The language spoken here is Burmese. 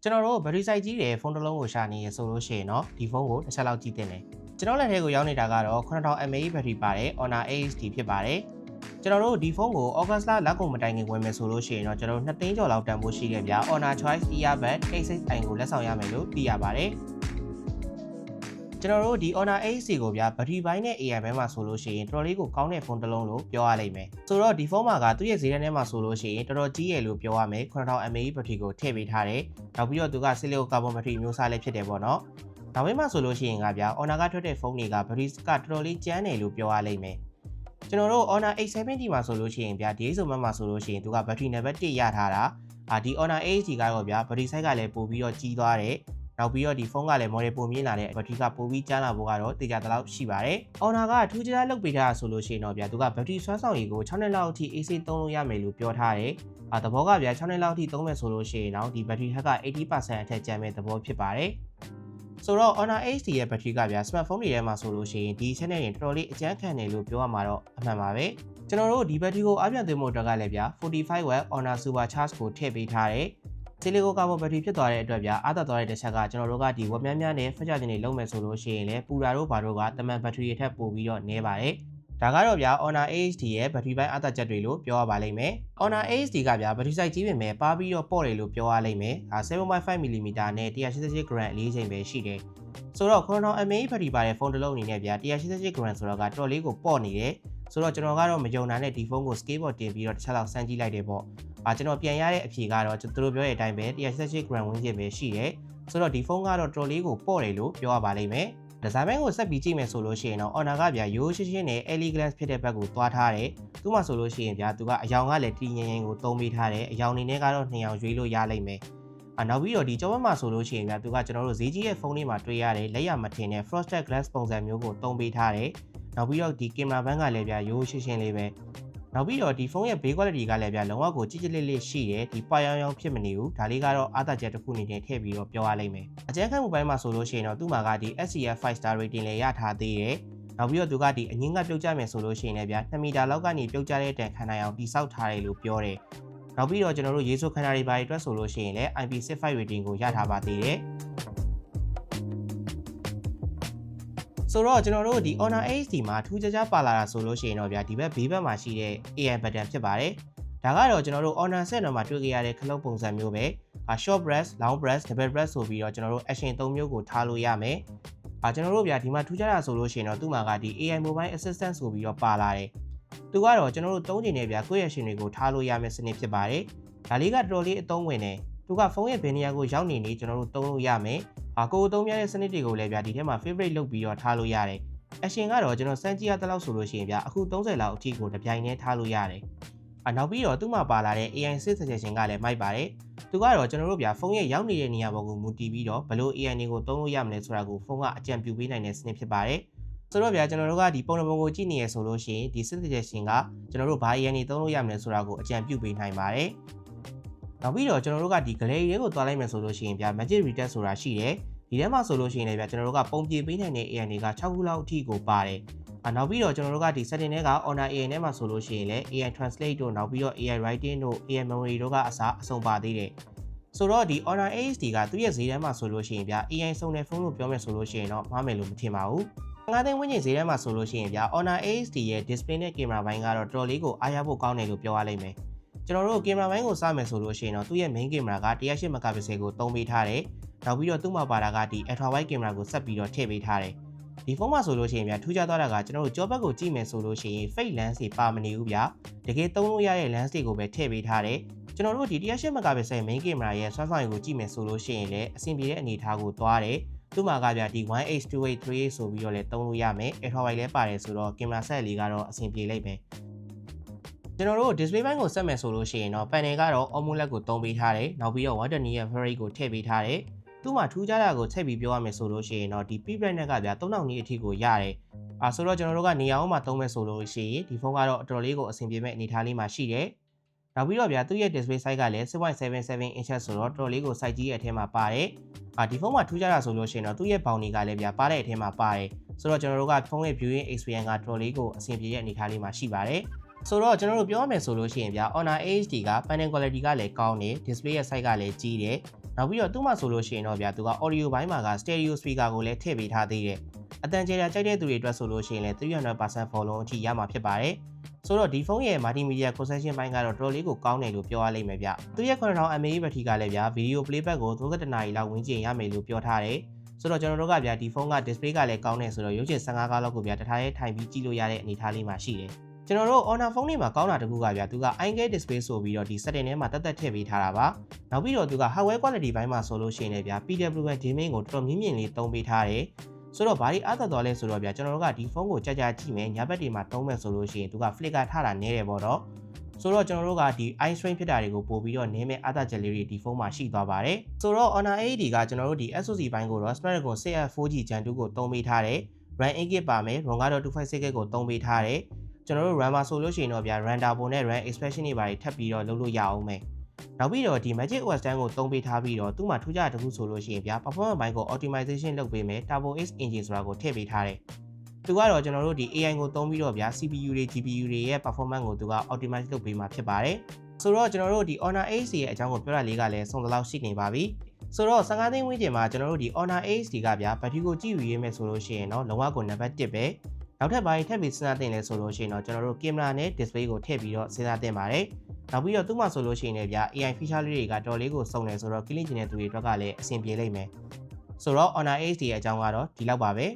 ကျွန်တော်တို့ဘက်ထရီစိုက်ကြီးတဲ့ဖုန်းတစ်လုံးကိုရှာနေရဆိုလို့ရှိရင်တော့ဒီဖုန်းကိုတစ်ချက်လောက်ကြည့်တင်တယ်ကျွန်တော်လက်ထဲကိုရောက်နေတာကတော့9000 mAh ဘက်ထရီပါတဲ့ Honor AX-T ဖြစ်ပါတယ်ကျွန်တော်တို့ဒီဖုန်းကို August လလက်ကုန်မတိုင်ခင်ဝယ်မယ်ဆိုလို့ရှိရင်တော့ကျွန်တော်တို့2သိန်းကျော်လောက်တန်ဖိုးရှိခဲ့ဗျာ Honor Choice Earbud A6i ကိုလက်ဆောင်ရမယ်လို့သိရပါတယ်ကျွန်တော်တို့ဒီ Honor AX-T ကိုဗျာဘက်ထရီပိုင်းနဲ့ AI ဘဲမှာဆိုလို့ရှိရင်တော်တော်လေးကိုကောင်းတဲ့ဖုန်းတစ်လုံးလို့ပြောရလိမ့်မယ်ဆိုတော့ဒီဖုန်းမှာကသူ့ရဲ့ဈေးထဲမှာဆိုလို့ရှိရင်တော်တော်ကြီးရလို့ပြောရမယ်9000 mAh ဘက်ထရီကိုထည့်ပေးထားတယ်နောက်ပြီးတော့သူက Silicon Carbon ဘက်ထရီမျိုးစားလေးဖြစ်တယ်ပေါ့နော်နောက်ပိုင်းမှာဆိုလို့ရှိရင်ကဗျာ Honor ကထွက်တဲ့ဖုန်းတွေကဘက်ထရီကတော်တော်လေးကျန်းတယ်လို့ပြောရလိမ့်မယ်ကျွန်တော်တို့ Honor A70 မှာဆိုလို့ရှိရင်ဗျာဒီ ISO မှာဆိုလို့ရှိရင်သူကဘက်ထရီ level 1ရထားတာဒီ Honor AX-T ကတော့ဗျာဘက်ထရီ size ကလည်းပိုပြီးတော့ကြီးသွားတယ်နောက်ပြီးတော့ဒီဖုန်းကလည်း model ပုံမြင်လာတဲ့ဘက်ထရီကပိုပြီးကျန်းလာဖို့ကတော့တေချာတလောက်ရှိပါတယ်။ Honor ကထူးခြားလုပ်ပေးထားဆိုလို့ရှိရင်တော့ဗျာသူကဘက်ထရီစွမ်းဆောင်ရည်ကို6နှစ်လောက်အထိ AC သုံးလို့ရမယ်လို့ပြောထားတယ်။သဘောကဗျာ6နှစ်လောက်အထိသုံးမယ်ဆိုလို့ရှိရင်တော့ဒီဘက်ထရီဟက်က 80% အထက်ကျန်မဲ့သဘောဖြစ်ပါတယ်။ဆိုတော့ Honor AX-T ရဲ့ဘက်ထရီကဗျာ smartphone တွေထဲမှာဆိုလို့ရှိရင်ဒီ channel တွေတော်တော်လေးအကျန်းခံတယ်လို့ပြောရမှာတော့အမှန်ပါပဲ။ကျွန်တော်တို့ဒီဘက်ထရီကိုအပြန်သွင်းဖို့အတွက်ကလည်းဗျာ 45W Honor Super Charge ကိုထည့်ပေးထားတယ်။ Silicon Carbon ဘက်ထရီဖြစ်သွားတဲ့အတွက်ဗျာအားသက်သွားတဲ့တစ်ချက်ကကျွန်တော်တို့ကဒီဝက်များများနဲ့ဖက်ချခြင်းတွေလုပ်မယ်ဆိုလို့ရှိရင်လည်းပူတာတို့ဘာတို့ကတမန်ဘက်ထရီအထက်ပို့ပြီးတော့နည်းပါတယ်။ဒါကတော့ဗျာ Honor AX-T ရဲ့ဘက်ထရီပိုင်းအားသက်ချက်တွေလို့ပြောရပါလိမ့်မယ်။ Honor AX-T ကဗျာဘက်ထရီစိုက်ကြီးပင်ပဲပါပြီးတော့ပေါ့တယ်လို့ပြောရလိမ့်မယ်။7.5mm နဲ့ 188g အလေးချိန်ပဲရှိတယ်။ဆိုတော့9000 mAh ဘက်ထရီပါတဲ့ဖုန်းတစ်လုံးအနေနဲ့ဗျာ 188g ဆိုတော့ကတော်တော်လေးကိုပေါ့နေတယ်။ဆိုတော့ကျွန်တော်ကတော့မယုံနိုင်တဲ့ဒီဖုန်းကို scale ပေါ်တင်ပြီးတော့တစ်ချက်လောက်စမ်းကြည့်လိုက်တယ်ပေါ့။ကျွန်တော်ပြန်ရတဲ့အဖြေကတော့သူတို့ပြောတဲ့အတိုင်းပဲ 188g ဝန်းကျင်ပဲရှိတယ်။ဆိုတော့ဒီဖုန်းကတော့တော်တော်လေးကိုပေါ့တယ်လို့ပြောရပါလိမ့်မယ်။ဒီဇိုင်းပိုင်းကိုဆက်ပြီးကြည့်မယ်ဆိုလို့ရှိရင်တော့ Honor ကဗျာရိုးရှင်းရှင်းနဲ့ elegance ဖြစ်တဲ့ဘက်ကိုသွားထားတယ်။သူ့မှာဆိုလို့ရှိရင်ဗျာသူကအယောင်ကလည်းတီငင်ငင်ကိုသုံးပေးထားတယ်။အယောင်နေနဲ့ကတော့2ယောင်ရွေးလို့ရလိမ့်မယ်။နောက်ပြီးတော့ဒီကျောင်းဘက်မှာဆိုလို့ရှိရင်ဗျာသူကကျွန်တော်တို့ဈေးကြီးရဲ့ဖုန်းလေးမှာတွေ့ရတယ်လက်ရမထင်တဲ့ frosted glass ပုံစံမျိုးကိုသုံးပေးထားတယ်။နောက်ပြီးတော့ဒီကင်မရာဘန်းကလည်းဗျာရိုးရှင်းရှင်းလေးပဲ။နောက်ပြီးတော့ဒီဖုန်းရဲ့ဘေး quality ကလည်းဗျာလုံးဝကိုကြည်ကြည်လေးလေးရှိတယ်ဒီပွားရောင်ရောင်ဖြစ်မနေဘူးဒါလေးကတော့အားသာချက်တစ်ခုအနေနဲ့ထည့်ပြီးတော့ပြောရလိမ့်မယ်အကျန်းခန့်မှုပိုင်းမှာဆိုလို့ရှိရင်တော့သူ့မှာကဒီ SCF 5 star rating လည်းရထားသေးတယ်နောက်ပြီးတော့သူကဒီအငင်းကပြုတ်ကျမယ်ဆိုလို့ရှိရင်လည်းဗျာ2မီတာလောက်ကနေပြုတ်ကျတဲ့တန်ခံနိုင်အောင်တိစောက်ထားတယ်လို့ပြောတယ်နောက်ပြီးတော့ကျွန်တော်တို့ရေဆိုခန္ဓာတွေပါအတွက်ဆိုလို့ရှိရင်လည်း IP65 rating ကိုရထားပါသေးတယ်ဆိုတော့ကျွန်တော်တို့ဒီ Honor AX-T မှာထူးခြားခြားပါလာတာဆိုလို့ရှိရင်တော့ဗျာဒီဘက်ဘေးဘက်မှာရှိတဲ့ AI button ဖြစ်ပါတယ်ဒါကတော့ကျွန်တော်တို့ Honor 7တော့မှာတွေ့ကြရတဲ့ခလုတ်ပုံစံမျိုးပဲshort press long press double press ဆိုပြီးတော့ကျွန်တော်တို့ action 3မျိုးကိုထားလို့ရမယ်ကျွန်တော်တို့ဗျာဒီမှာထူးခြားတာဆိုလို့ရှိရင်တော့သူ့မှာကဒီ AI mobile assistant ဆိုပြီးတော့ပါလာတယ်သူကတော့ကျွန်တော်တို့3ချိန်နဲ့ဗျာကိုယ့်ရဲ့ရှင်တွေကိုထားလို့ရမယ့်စနစ်ဖြစ်ပါတယ်ဒါလေးကတော်တော်လေးအသုံးဝင်တယ်သူကဖုန်းရဲ့ဘယ်နေရာကိုရောက်နေနေကျွန်တော်တို့သုံးလို့ရမယ်ကိုအသုံးများတဲ့စနစ်တွေကိုလည်းဗျာဒီထဲမှာ favorite လုပ်ပြီးတော့ထားလို့ရတယ်။ action ကတော့ကျွန်တော်စမ်းကြည့်ရတဲ့လောက်ဆိုလို့ရှိရင်ဗျာအခု30လောက်အထိကိုတစ်ပြိုင်တည်းထားလို့ရတယ်။နောက်ပြီးတော့သူ့မှာပါလာတဲ့ AI suggestion ကလည်းမိုက်ပါတယ်။သူကတော့ကျွန်တော်တို့ဗျာဖုန်းရဲ့ရောက်နေတဲ့နေရာပေါ်ကိုမူတည်ပြီးတော့ဘယ်လို AI တွေကိုသုံးလို့ရမလဲဆိုတာကိုဖုန်းကအကြံပြုပေးနိုင်တဲ့စနစ်ဖြစ်ပါတယ်။ဆိုတော့ဗျာကျွန်တော်တို့ကဒီပုံစံပုံကိုကြည့်နေရဆိုလို့ရှိရင်ဒီ suggestion ကကျွန်တော်တို့ဘာ AI တွေသုံးလို့ရမလဲဆိုတာကိုအကြံပြုပေးနိုင်ပါတယ်။နောက်ပြီးတော့ကျွန်တော်တို့ကဒီ gallery တွေကိုသွားလိုက်မယ်ဆိုလို့ရှိရင်ဗျာ magic retouch ဆိုတာရှိတယ်။ဒီထဲမှာဆိုလို့ရှိရင်လည်းဗျာကျွန်တော်တို့ကပုံပြေပေးနိုင်တဲ့ AI တွေက6ခုလောက်အထိကိုပါတယ်။နောက်ပြီးတော့ကျွန်တော်တို့ကဒီ setting တွေက Honor AI နဲ့မှာဆိုလို့ရှိရင်လည်း AI translate တို့နောက်ပြီးတော့ AI writing တို့ AI memory တို့ကအစုံပါသေးတယ်။ဆိုတော့ဒီ Honor AX-T ကသူ့ရဲ့ဈေးထဲမှာဆိုလို့ရှိရင်ဗျာ AI စုံတဲ့ဖုန်းလို့ပြောမယ်ဆိုလို့ရှိရင်တော့မှားမယ်လို့မထင်ပါဘူး။ငါးသိန်းဝန်းကျင်ဈေးထဲမှာဆိုလို့ရှိရင်ဗျာ Honor AX-T ရဲ့ display နဲ့ camera ဘိုင်းကတော့တော်တော်လေးကိုအားရဖို့ကောင်းတယ်လို့ပြောရလိမ့်မယ်။ကျွန်တော်တို့ကင်မရာဘိုင်းကိုစမယ်ဆိုလို့ရှိရင်တော့သူ့ရဲ့ main camera က108 megapixel ကိုသုံးပေးထားတယ်။နောက်ပြီးတော့သူ့မှာပါတာကဒီ ultra wide camera ကိုဆက်ပြီးတော့ထည့်ပေးထားတယ်။ဒီဖုန်းမှာဆိုလို့ရှိရင်ဗျာထူးခြားသွားတာကကျွန်တော်တို့ကြောဘက်ကိုကြည့်မယ်ဆိုလို့ရှိရင် fake lens တွေပါမနေဘူးဗျာ။တကယ်သုံးလို့ရတဲ့ lens တွေကိုပဲထည့်ပေးထားတယ်။ကျွန်တော်တို့ဒီ108 megapixel main camera ရဲ့စွမ်းဆောင်ရည်ကိုကြည့်မယ်ဆိုလို့ရှိရင်လည်းအဆင်ပြေတဲ့အနေအထားကိုသွားတယ်။သူ့မှာကဗျာဒီ 1H 2H 3H ဆိုပြီးတော့လည်းသုံးလို့ရမယ်။ ultra wide လည်းပါတယ်ဆိုတော့ကင်မရာဆက်လေးကတော့အဆင်ပြေလိမ့်မယ်။ကျွန်တော်တို့ display ဘိုင်းကိုဆက်မယ်ဆိုလို့ရှိရင်တော့ panel ကတော့ AMOLED ကိုသုံးပေးထားတယ်။နောက်ပြီးတော့ 120 Hz refresh ကိုထည့်ပေးထားတယ်။သူ့မှာထူးခြားတာကိုထည့်ပြီးပြောရမယ်ဆိုလို့ရှိရင်တော့ဒီ peak brightness ကဗျာ3000 nit အထိကိုရတယ်။ဆိုတော့ကျွန်တော်တို့ကနေရာအောင်မှာသုံးမယ်ဆိုလို့ရှိရင်ဒီဖုန်းကတော့အတော်လေးကိုအဆင်ပြေမဲ့အနေအထားလေးမှာရှိတယ်။နောက်ပြီးတော့ဗျာသူ့ရဲ့ display size ကလည်း 6.77 inches ဆိုတော့တော်တော်လေးကို size ကြီးရဲ့အထက်မှာပါတယ်။ဒီဖုန်းမှာထူးခြားတာဆိုလို့ရှိရင်တော့သူ့ရဲ့ဘောင်တွေကလည်းဗျာပါတဲ့အထက်မှာပါတယ်။ဆိုတော့ကျွန်တော်တို့ကဖုန်းရဲ့ viewing experience ကတော်တော်လေးကိုအဆင်ပြေတဲ့အနေအထားလေးမှာရှိပါတယ်။ဆိုတော့ကျွန်တော်တို့ပြောရမယ်ဆိုလို့ရှိရင်ဗျာ Honor AX-T က panel quality ကလည်းကောင်းတယ် display ရဲ့ size ကလည်းကြီးတယ် နောက်ပြီးတော့သူ့မှာဆိုလို့ရှိရင်တော့ဗျာသူက audio ဘိုင်းမှာက stereo speaker ကိုလည်းထည့်ပေးထားသေးတယ်အတန်ကျေတာကြိုက်တဲ့သူတွေအတွက်ဆိုလို့ရှိရင်လည်း300% follow အထိရမှာဖြစ်ပါတယ်ဆိုတော့ဒီဖုန်းရဲ့ multimedia concession ဘိုင်းကတော့တော်တော်လေးကိုကောင်းတယ်လို့ပြောရလိမ့်မယ်ဗျသူရဲ့ 9000 mAh ဘက်ထရီကလည်းဗျာ video playback ကို31နာရီလောက်ဝန်းကျင်ရမယ်လို့ပြောထားတယ်ဆိုတော့ကျွန်တော်တို့ကဗျာဒီဖုန်းက display ကလည်းကောင်းတယ်ဆိုတော့ရုပ်ချင်15ကားလောက်ကိုဗျာတထားရဲထိုင်ပြီးကြည့်လို့ရတဲ့အနေအထားလေးမှာရှိတယ်ကျွန်တော်တို့ Honor ဖုန်းလေးမှာကောင်းတာတခုကဗျာသူက InGate display ဆိုပြီးတော့ဒီ setting ထဲမှာတက်ထည့်ပေးထားတာပါနောက်ပြီးတော့သူက hardware quality ဘိုင်းမှာဆိုလို့ရှိရင်လည်းဗျာ PWM gaming ကိုတော်တော်မြင့်မြင့်လေးသုံးပေးထားတယ်ဆိုတော့ဘာဒီအားသက်သွားလဲဆိုတော့ဗျာကျွန်တော်တို့ကဒီဖုန်းကိုကြာကြာကြည့်မယ်ညဘက်တွေမှာသုံးမယ်ဆိုလို့ရှိရင်သူက flicker ထတာနည်းတယ်ပေါ့တော့ဆိုတော့ကျွန်တော်တို့ကဒီ eye strain ဖြစ်တာတွေကိုပို့ပြီးတော့နည်းမဲ့အားသက်ချက်လေးတွေဒီဖုန်းမှာရှိသွားပါတယ်ဆိုတော့ Honor 8D ကကျွန်တော်တို့ဒီ SoC ဘိုင်းကိုတော့ Snapdragon 6 4G Gen 2ကိုသုံးပေးထားတယ် RAM 8GB ပါမယ် ROM ကတော့ 256GB ကိုသုံးပေးထားတယ်ကျွန်တော်တို့ RAM မှာဆိုလို့ရှိရင်တော့ဗျာ RAM Turbo နဲ့ RAM Expansion တွေပါထပ်ပြီးတော့လုပ်လို့ရအောင်မယ်နောက်ပြီးတော့ဒီ Magic OS 10ကိုသုံးပေးထားပြီးတော့သူ့မှာထူးခြားတဲ့တခုဆိုလို့ရှိရင်ဗျာ performance ဘိုင်းကို optimization လုပ်ပေးမယ် Turbo X engine ဆိုတာကိုထည့်ပေးထားတယ်သူကတော့ကျွန်တော်တို့ဒီ AI ကိုသုံးပြီးတော့ဗျာ CPU တွေ GPU တွေရဲ့ performance ကိုသူက optimize လုပ်ပေးမှာဖြစ်ပါတယ်ဆိုတော့ကျွန်တော်တို့ဒီ Honor 8C ရဲ့အကြောင်းကိုပြောတာလေးကလည်းစုံတလောက်ရှိနေပါပြီဆိုတော့15သိန်းဝန်းကျင်မှာကျွန်တော်တို့ဒီ Honor 8D ကဗျာဘက်ထရီကိုကြည့်ယူရေးမယ်ဆိုလို့ရှိရင်တော့လုံးဝကိုနံပါတ်1ပဲနောက်ထပ်ပိုင်းထပ်ပြီးစဉ်းစားသင့်လဲဆိုလို့ရှိရင်တော့ကျွန်တော်တို့ကင်မရာနဲ့ display ကိုထည့်ပြီးတော့စဉ်းစားသင့်ပါတယ်နောက်ပြီးတော့သူ့မှာဆိုလို့ရှိရင်လည်းဗျာ AI feature လေးတွေကတော်လေးကိုစုံတယ်ဆိုတော့ clean ကျင်တဲ့သူတွေအတွက်ကလည်းအဆင်ပြေလိမ့်မယ်ဆိုတော့ Honor 8D ရဲ့အကြောင်းကတော့ဒီလောက်ပါပဲ